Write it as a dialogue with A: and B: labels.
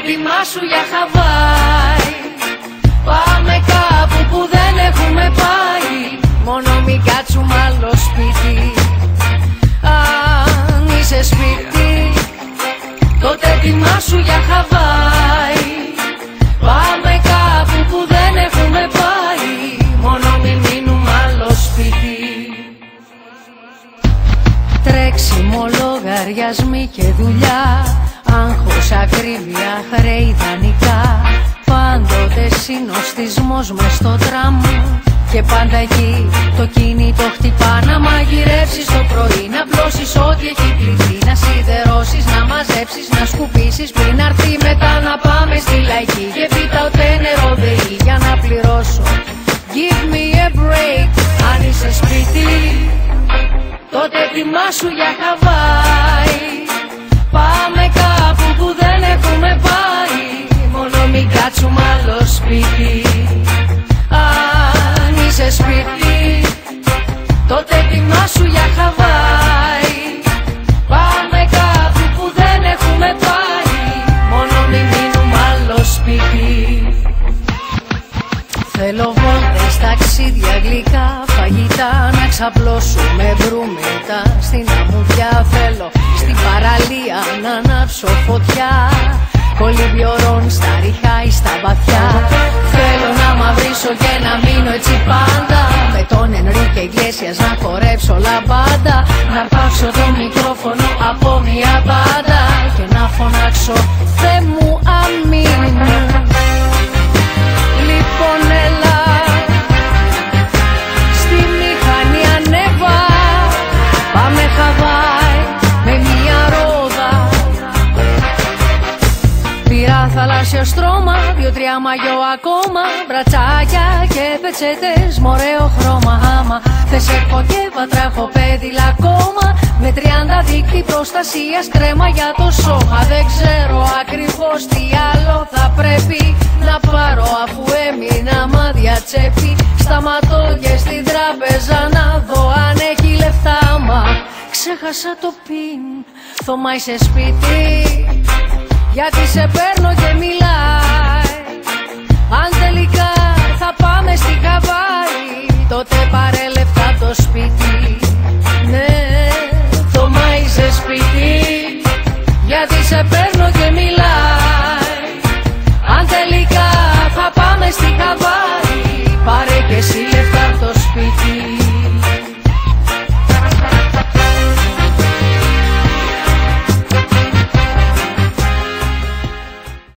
A: ετοιμάσου για Χαβάη. Πάμε κάπου που δεν έχουμε πάει, μόνο μην κάτσουμε άλλο σπίτι. Αν είσαι σπίτι, τότε ετοιμάσου για Χαβάη. Πάμε κάπου που δεν έχουμε πάει, μόνο μην μείνουμε άλλο σπίτι. Τρέξιμο, λογαριασμοί και δουλειά, άγχος, ακρίβεια, χρέη, δανεικά. Πάντοτε συνοστισμός μες στο τραμ, και πάντα εκεί το κινητό χτυπά. Να μαγειρεύσεις το πρωί, να πλώσεις ό,τι έχει πληθεί, να σιδερώσεις, να μαζέψεις, να σκουπίσεις πριν αρθεί μετά να πάμε στη λαϊκή. Και πίτα ούτε νερό ΔΕΗ για να πληρώσω. Give me a break. Αν είσαι σπίτι, τότε ετοιμάσου για Χαβάη. Πάμε κάπου που δεν έχουμε πάει, μόνο μην κάτσουμε άλλο σπίτι. Αν είσαι σπίτι, τότε ετοιμάσου για Χαβάη. Πάμε κάπου που δεν έχουμε πάει, μόνο μην μείνουμε άλλο σπίτι. Θέλω βόλτες, ταξίδια, γλυκά, φαγητά, να ξαπλώσουμε βρούμετα στην αμμουδιά. Θέλω στην παραλία να ανάψω φωτιά, κολύμπι ωρών στα ριχά ή στα βαθιά. Θέλω να μαυρίσω και να μείνω έτσι πάντα, με τον Ενρίκε Ιγκλέσιας να χορέψω λαμπάντα. Να αρπάξω το μικρόφωνο από μια μπάντα και να φωνάξω Θε μου αμήν. Λοιπόν έλα, στη μηχανή ανέβα, πάμε Χαβάη με μια ρόδα. Πήρα θαλάσσιο στρώμα, 2-3 μαγιό ακόμα, μπρατσάκια και πετσέτες μ' ωραίο χρώμα. Άμα θες έχω και βατράχο πέδιλα ακόμα, με 30 δίκτυ προστασίας, κρέμα για το σώμα. Δεν ξέρω ακριβώς τι άλλο θα πρέπει να πάρω, αφού έμεινα μάδια τσέπη. Σταματώ και στην τράπεζα να δω αν έχει λεφτά, μα ξέχασα το πιν. Θωμά είσαι σπίτι, γιατί σε παίρνω και μιλάει. Αν τελικά θα πάμε στη Χαβάη, τότε πάρε λεφτά το σπίτι. Ναι, Θωμά είσαι σπίτι, γιατί σε παίρνω και μιλάει. Αν τελικά θα πάμε στη Χαβάη,